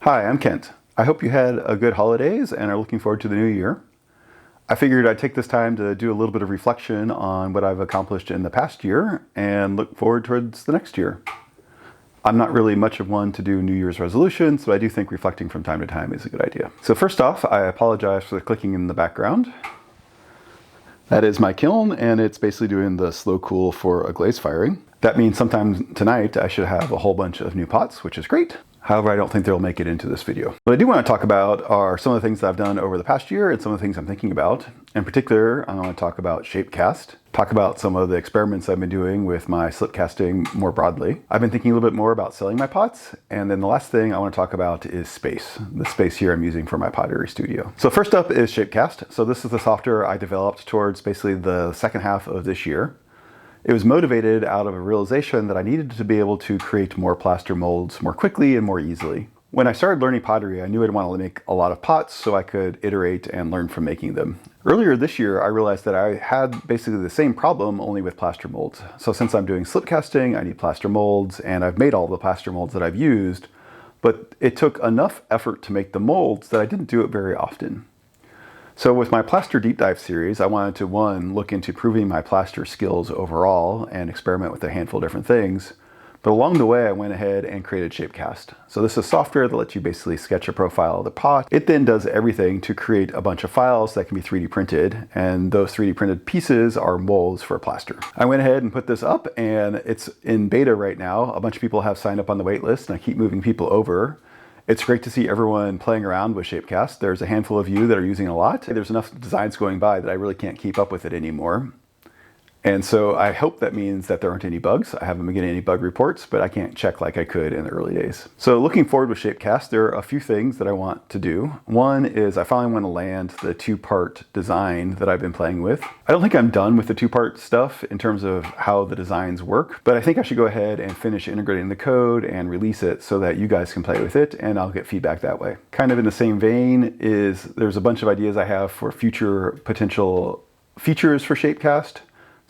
Hi, I'm Kent. I hope you had a good holidays and are looking forward to the new year. I figured I'd take this time to do a little bit of reflection on what I've accomplished in the past year and look forward towards the next year. I'm not really much of one to do New Year's resolutions, but I do think reflecting from time to time is a good idea. So first off, I apologize for the clicking in the background. That is my kiln, and it's basically doing the slow cool for a glaze firing. That means sometime tonight I should have a whole bunch of new pots, which is great. However, I don't think they'll make it into this video. What I do want to talk about are some of the things that I've done over the past year and some of the things I'm thinking about. In particular, I want to talk about Shapcast, talk about some of the experiments I've been doing with my slip casting more broadly. I've been thinking a little bit more about selling my pots. And then the last thing I want to talk about is space. The space here I'm using for my pottery studio. So first up is Shapcast. So this is the software I developed towards basically the second half of this year. It was motivated out of a realization that I needed to be able to create more plaster molds more quickly and more easily. When I started learning pottery, I knew I'd want to make a lot of pots so I could iterate and learn from making them. Earlier this year, I realized that I had basically the same problem, only with plaster molds. So since I'm doing slip casting, I need plaster molds, and I've made all the plaster molds that I've used, but it took enough effort to make the molds that I didn't do it very often. So with my plaster deep dive series, I wanted to, one, look into improving my plaster skills overall and experiment with a handful of different things. But along the way, I went ahead and created Shapcast. So this is software that lets you basically sketch a profile of the pot. It then does everything to create a bunch of files that can be 3D printed. And those 3D printed pieces are molds for plaster. I went ahead and put this up, and it's in beta right now. A bunch of people have signed up on the wait list, and I keep moving people over. It's great to see everyone playing around with Shapcast. There's a handful of you that are using it a lot. There's enough designs going by that I really can't keep up with it anymore. And so I hope that means that there aren't any bugs. I haven't been getting any bug reports, but I can't check like I could in the early days. So looking forward with Shapcast, there are a few things that I want to do. One is I finally want to land the two-part design that I've been playing with. I don't think I'm done with the two-part stuff in terms of how the designs work, but I think I should go ahead and finish integrating the code and release it so that you guys can play with it, and I'll get feedback that way. Kind of in the same vein is there's a bunch of ideas I have for future potential features for Shapcast.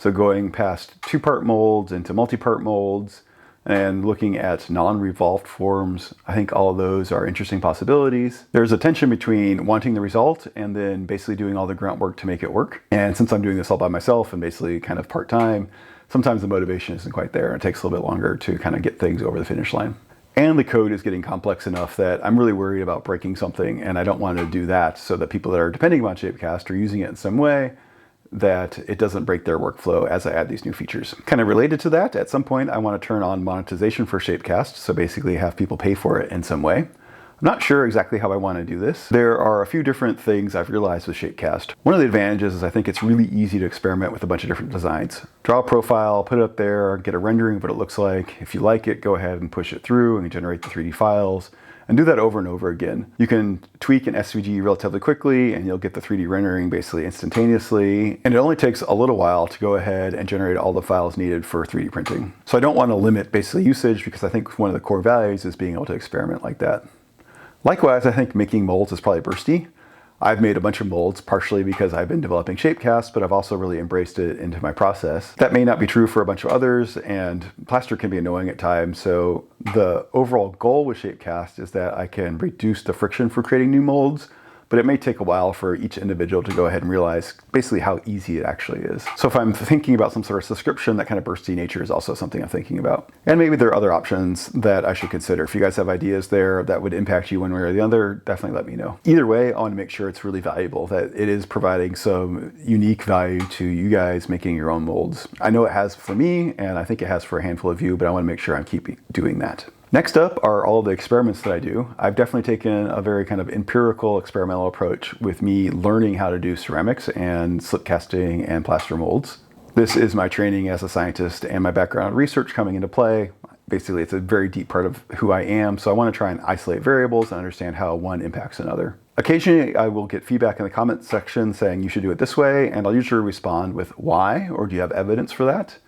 So going past two-part molds into multi-part molds and looking at non-revolved forms, I think all of those are interesting possibilities. There's a tension between wanting the result and then basically doing all the grunt work to make it work. And since I'm doing this all by myself and basically kind of part-time, sometimes the motivation isn't quite there. It takes a little bit longer to kind of get things over the finish line. And the code is getting complex enough that I'm really worried about breaking something, and I don't want to do that so that people that are depending on Shapecast are using it in some way that it doesn't break their workflow as I add these new features. Kind of related to that, at some point I want to turn on monetization for Shapecast, so basically have people pay for it in some way. I'm not sure exactly how I want to do this. There are a few different things I've realized with Shapecast. One of the advantages is I think it's really easy to experiment with a bunch of different designs. Draw a profile, put it up there, get a rendering of what it looks like. If you like it, go ahead and push it through and generate the 3D files. And do that over and over again. You can tweak an SVG relatively quickly and you'll get the 3D rendering basically instantaneously. And it only takes a little while to go ahead and generate all the files needed for 3D printing. So I don't want to limit basically usage because I think one of the core values is being able to experiment like that. Likewise, I think making molds is probably bursty. I've made a bunch of molds partially because I've been developing Shapecast, but I've also really embraced it into my process. That may not be true for a bunch of others, and plaster can be annoying at times. So the overall goal with Shapecast is that I can reduce the friction for creating new molds, but it may take a while for each individual to go ahead and realize basically how easy it actually is. So if I'm thinking about some sort of subscription, that kind of bursty nature is also something I'm thinking about. And maybe there are other options that I should consider. If you guys have ideas there that would impact you one way or the other, definitely let me know. Either way, I want to make sure it's really valuable, that it is providing some unique value to you guys making your own molds. I know it has for me, and I think it has for a handful of you, but I want to make sure I'm keeping doing that. Next up are all the experiments that I do. I've definitely taken a very kind of empirical experimental approach with me learning how to do ceramics and slip casting and plaster molds. This is my training as a scientist and my background in research coming into play. Basically, it's a very deep part of who I am, so I want to try and isolate variables and understand how one impacts another. Occasionally, I will get feedback in the comments section saying you should do it this way, and I'll usually respond with why, or do you have evidence for that?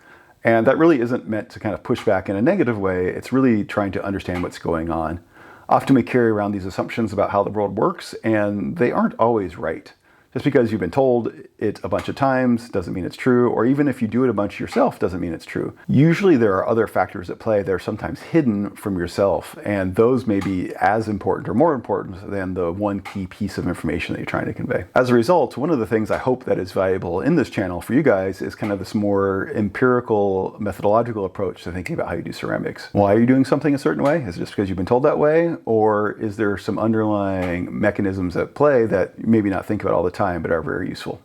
And that really isn't meant to kind of push back in a negative way. It's really trying to understand what's going on. Often we carry around these assumptions about how the world works, and they aren't always right. Just because you've been told it a bunch of times doesn't mean it's true, or even if you do it a bunch yourself doesn't mean it's true. Usually there are other factors at play that are sometimes hidden from yourself, and those may be as important or more important than the one key piece of information that you're trying to convey. As a result, one of the things I hope that is valuable in this channel for you guys is kind of this more empirical, methodological approach to thinking about how you do ceramics. Why are you doing something a certain way? Is it just because you've been told that way, or is there some underlying mechanisms at play that you maybe not think about all the time but are very useful?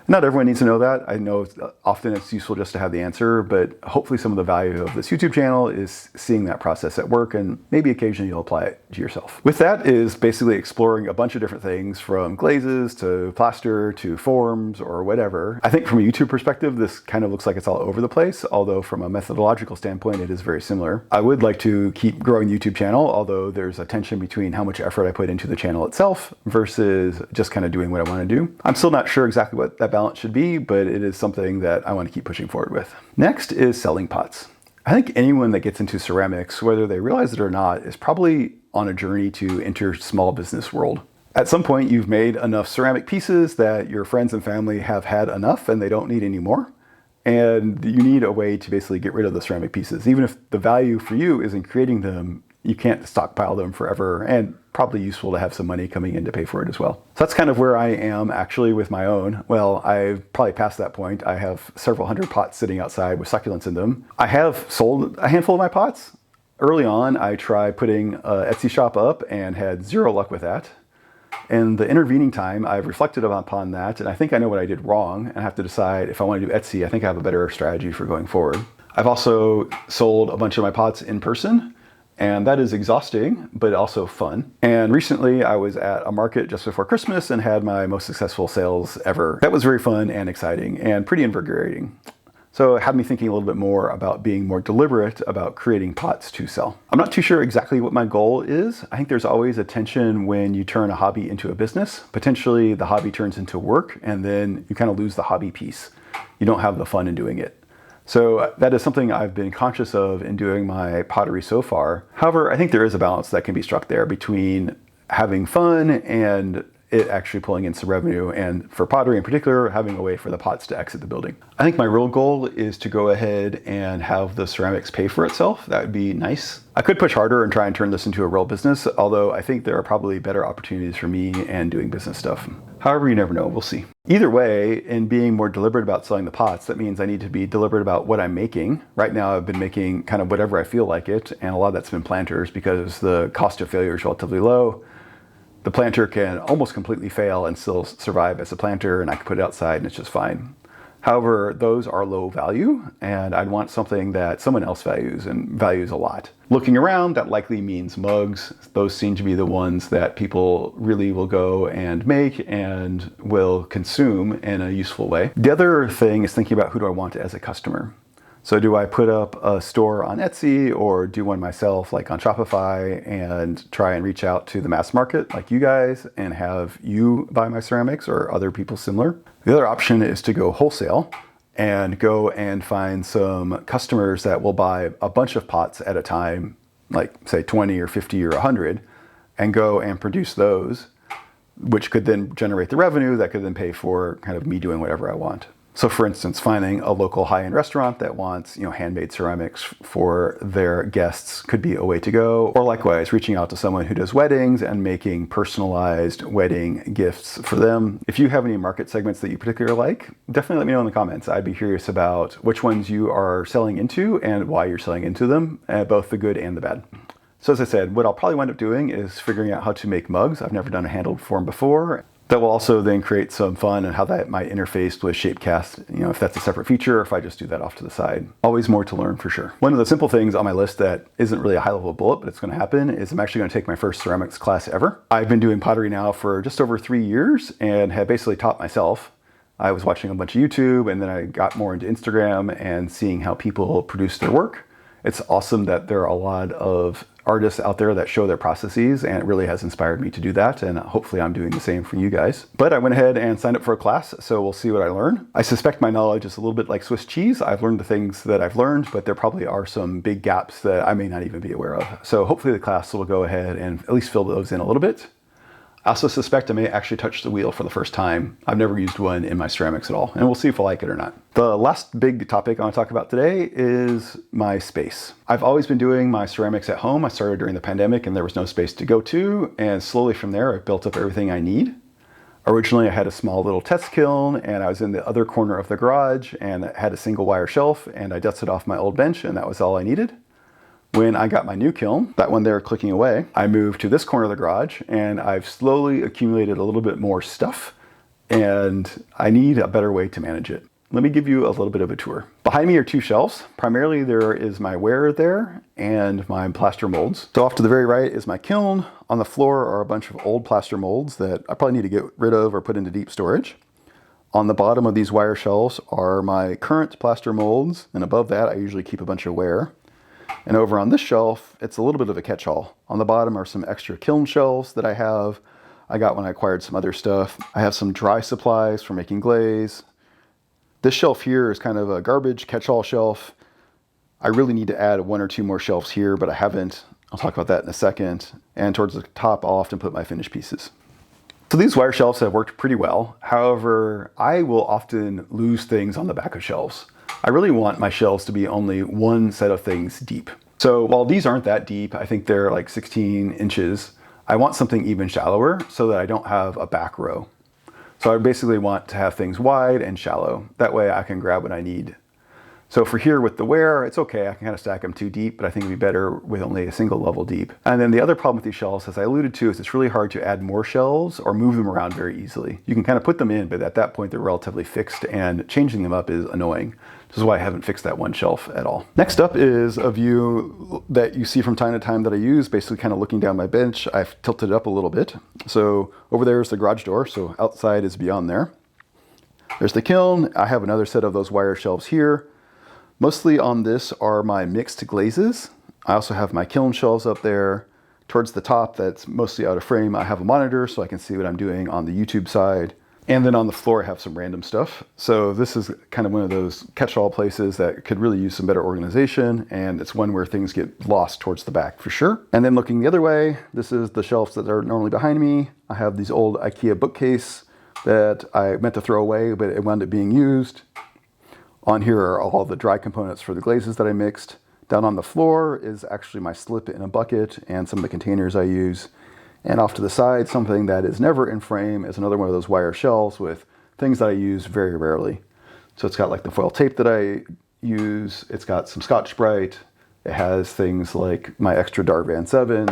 Not everyone needs to know that. I know often it's useful just to have the answer, but hopefully some of the value of this YouTube channel is seeing that process at work, and maybe occasionally you'll apply it to yourself. With that is basically exploring a bunch of different things, from glazes to plaster to forms or whatever. I think from a YouTube perspective, this kind of looks like it's all over the place, although from a methodological standpoint, it is very similar. I would like to keep growing the YouTube channel, although there's a tension between how much effort I put into the channel itself versus just kind of doing what I want to do. I'm still not sure exactly what that balance should be, but it is something that I want to keep pushing forward with. Next is selling pots. I think anyone that gets into ceramics, whether they realize it or not, is probably on a journey to enter small business world. At some point, you've made enough ceramic pieces that your friends and family have had enough and they don't need any more. And you need a way to basically get rid of the ceramic pieces. Even if the value for you is in creating them, you can't stockpile them forever, and probably useful to have some money coming in to pay for it as well. So that's kind of where I am actually with my own. Well, I've probably passed that point. I have several hundred pots sitting outside with succulents in them. I have sold a handful of my pots. Early on, I tried putting an Etsy shop up and had zero luck with that. In the intervening time, I've reflected upon that, and I think I know what I did wrong, and I have to decide if I want to do Etsy. I think I have a better strategy for going forward. I've also sold a bunch of my pots in person, and that is exhausting, but also fun. And recently I was at a market just before Christmas and had my most successful sales ever. That was very fun and exciting and pretty invigorating. So it had me thinking a little bit more about being more deliberate about creating pots to sell. I'm not too sure exactly what my goal is. I think there's always a tension when you turn a hobby into a business. Potentially the hobby turns into work, and then you kind of lose the hobby piece. You don't have the fun in doing it. So that is something I've been conscious of in doing my pottery so far. However, I think there is a balance that can be struck there between having fun and it actually pulling in some revenue, and for pottery in particular, having a way for the pots to exit the building. I think my real goal is to go ahead and have the ceramics pay for itself. That would be nice. I could push harder and try and turn this into a real business, although I think there are probably better opportunities for me and doing business stuff. However, you never know, we'll see. Either way, in being more deliberate about selling the pots, that means I need to be deliberate about what I'm making. Right now, I've been making kind of whatever I feel like it, and a lot of that's been planters because the cost of failure is relatively low. The planter can almost completely fail and still survive as a planter, and I can put it outside and it's just fine. However, those are low value, and I'd want something that someone else values and values a lot. Looking around, that likely means mugs. Those seem to be the ones that people really will go and make and will consume in a useful way. The other thing is thinking about who do I want as a customer. So do I put up a store on Etsy or do one myself like on Shopify and try and reach out to the mass market like you guys and have you buy my ceramics or other people similar? The other option is to go wholesale and go and find some customers that will buy a bunch of pots at a time, like say 20 or 50 or 100, and go and produce those, which could then generate the revenue that could then pay for kind of me doing whatever I want. So for instance, finding a local high-end restaurant that wants, handmade ceramics for their guests could be a way to go. Or likewise, reaching out to someone who does weddings and making personalized wedding gifts for them. If you have any market segments that you particularly like, definitely let me know in the comments. I'd be curious about which ones you are selling into and why you're selling into them, both the good and the bad. So as I said, what I'll probably wind up doing is figuring out how to make mugs. I've never done a handled form before. That will also then create some fun and how that might interface with Shapcast, if that's a separate feature or if I just do that off to the side. Always more to learn for sure. One of the simple things on my list that isn't really a high level bullet, but it's going to happen, is I'm actually going to take my first ceramics class ever. I've been doing pottery now for just over 3 years and have basically taught myself. I was watching a bunch of YouTube and then I got more into Instagram and seeing how people produce their work. It's awesome that there are a lot of artists out there that show their processes, and it really has inspired me to do that, and hopefully I'm doing the same for you guys. But I went ahead and signed up for a class, so we'll see what I learn. I suspect my knowledge is a little bit like Swiss cheese. I've learned the things that I've learned, but there probably are some big gaps that I may not even be aware of. So hopefully the class will go ahead and at least fill those in a little bit. I also suspect I may actually touch the wheel for the first time. I've never used one in my ceramics at all, and we'll see if I like it or not. The last big topic I want to talk about today is my space. I've always been doing my ceramics at home. I started during the pandemic and there was no space to go to, and slowly from there I've built up everything I need. Originally I had a small little test kiln and I was in the other corner of the garage and I had a single wire shelf, and I dusted off my old bench and that was all I needed. When I got my new kiln, that one there clicking away, I moved to this corner of the garage and I've slowly accumulated a little bit more stuff, and I need a better way to manage it. Let me give you a little bit of a tour. Behind me are two shelves. Primarily there is my ware there and my plaster molds. So off to the very right is my kiln. On the floor are a bunch of old plaster molds that I probably need to get rid of or put into deep storage. On the bottom of these wire shelves are my current plaster molds, and above that I usually keep a bunch of ware. And over on this shelf, it's a little bit of a catch-all. On the bottom are some extra kiln shelves that I have. I got when I acquired some other stuff. I have some dry supplies for making glaze. This shelf here is kind of a garbage catch-all shelf. I really need to add one or two more shelves here, but I haven't. I'll talk about that in a second. And towards the top, I'll often put my finished pieces. So these wire shelves have worked pretty well. However, I will often lose things on the back of shelves. I really want my shelves to be only one set of things deep. So while these aren't that deep, I think they're like 16 inches, I want something even shallower so that I don't have a back row. So I basically want to have things wide and shallow. That way I can grab what I need. So for here with the ware, it's okay, I can kind of stack them too deep, but I think it'd be better with only a single level deep. And then the other problem with these shelves, as I alluded to, is it's really hard to add more shelves or move them around very easily. You can kind of put them in, but at that point they're relatively fixed and changing them up is annoying. This is why I haven't fixed that one shelf at all. Next up is a view that you see from time to time that I use, basically kind of looking down my bench. I've tilted it up a little bit. So over there is the garage door, so outside is beyond there. There's the kiln. I have another set of those wire shelves here. Mostly on this are my mixed glazes. I also have my kiln shelves up there. Towards the top, that's mostly out of frame, I have a monitor so I can see what I'm doing on the YouTube side. And then on the floor, I have some random stuff. So this is kind of one of those catch-all places that could really use some better organization, and it's one where things get lost towards the back for sure. And then looking the other way, this is the shelves that are normally behind me. I have these old IKEA bookcase that I meant to throw away, but it wound up being used. On here are all the dry components for the glazes that I mixed. Down on the floor is actually my slip in a bucket and some of the containers I use. And off to the side, something that is never in frame is another one of those wire shelves with things that I use very rarely. So it's got like the foil tape that I use. It's got some Scotch-Brite. It has things like my extra Darvan 7.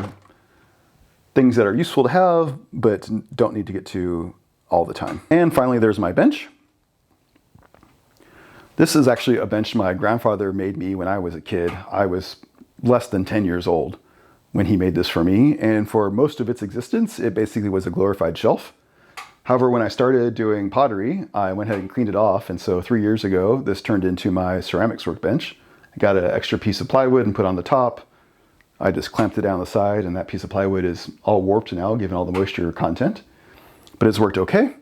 Things that are useful to have, but don't need to get to all the time. And finally, there's my bench. This is actually a bench my grandfather made me when I was a kid. I was less than 10 years old when he made this for me, and for most of its existence, it basically was a glorified shelf. However, when I started doing pottery, I went ahead and cleaned it off, and so 3 years ago, this turned into my ceramics workbench. I got an extra piece of plywood and put on the top. I just clamped it down the side, and that piece of plywood is all warped now, given all the moisture content, but it's worked okay.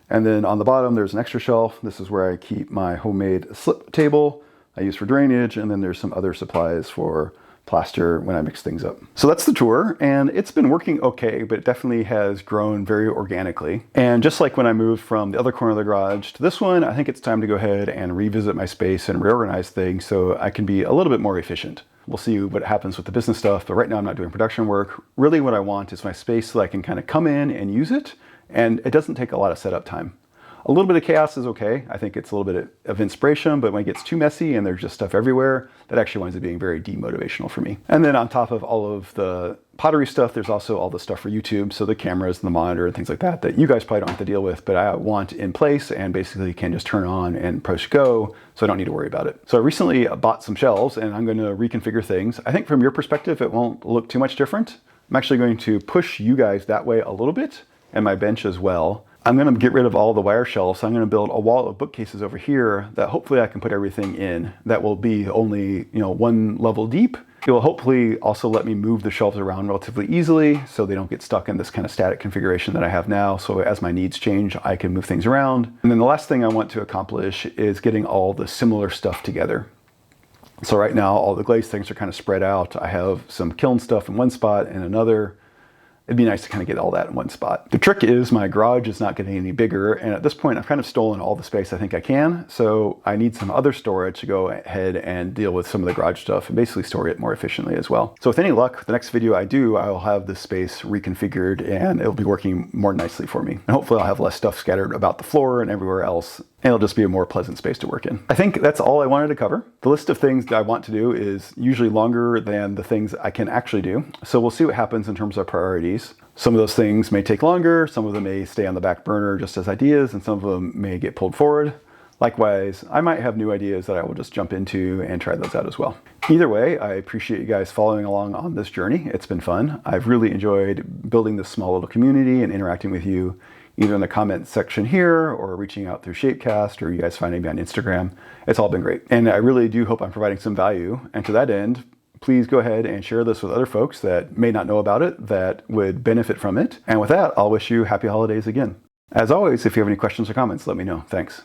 And then on the bottom, there's an extra shelf. This is where I keep my homemade slip table I use for drainage, and then there's some other supplies for plaster when I mix things up. So that's the tour, and it's been working okay, but it definitely has grown very organically. And just like when I moved from the other corner of the garage to this one, I think it's time to go ahead and revisit my space and reorganize things so I can be a little bit more efficient. We'll see what happens with the business stuff, but right now I'm not doing production work. Really what I want is my space so I can kind of come in and use it, and it doesn't take a lot of setup time. A little bit of chaos is okay. I think it's a little bit of inspiration, but when it gets too messy and there's just stuff everywhere, that actually winds up being very demotivational for me. And then on top of all of the pottery stuff, there's also all the stuff for YouTube, so the cameras and the monitor and things like that, that you guys probably don't have to deal with, but I want in place and basically can just turn on and push go, so I don't need to worry about it. So I recently bought some shelves and I'm going to reconfigure things. I think from your perspective, it won't look too much different. I'm actually going to push you guys that way a little bit, and my bench as well. I'm going to get rid of all the wire shelves. So I'm going to build a wall of bookcases over here that hopefully I can put everything in. That will be only, one level deep. It will hopefully also let me move the shelves around relatively easily so they don't get stuck in this kind of static configuration that I have now. So as my needs change, I can move things around. And then the last thing I want to accomplish is getting all the similar stuff together. So right now, all the glaze things are kind of spread out. I have some kiln stuff in one spot and another. it'd be nice to kind of get all that in one spot. The trick is my garage is not getting any bigger, and at this point I've kind of stolen all the space I think I can, so I need some other storage to go ahead and deal with some of the garage stuff and basically store it more efficiently as well. So with any luck, the next video I do, I'll have this space reconfigured and it'll be working more nicely for me. And hopefully I'll have less stuff scattered about the floor and everywhere else, and it'll just be a more pleasant space to work in. I think that's all I wanted to cover. The list of things that I want to do is usually longer than the things I can actually do, so we'll see what happens in terms of priorities. Some of those things may take longer, some of them may stay on the back burner just as ideas, and some of them may get pulled forward. Likewise, I might have new ideas that I will just jump into and try those out as well. Either way, I appreciate you guys following along on this journey. It's been fun. I've really enjoyed building this small little community and interacting with you, either in the comment section here or reaching out through Shapcast or you guys finding me on Instagram. It's all been great. And I really do hope I'm providing some value. And to that end, please go ahead and share this with other folks that may not know about it, that would benefit from it. And with that, I'll wish you happy holidays again. As always, if you have any questions or comments, let me know. Thanks.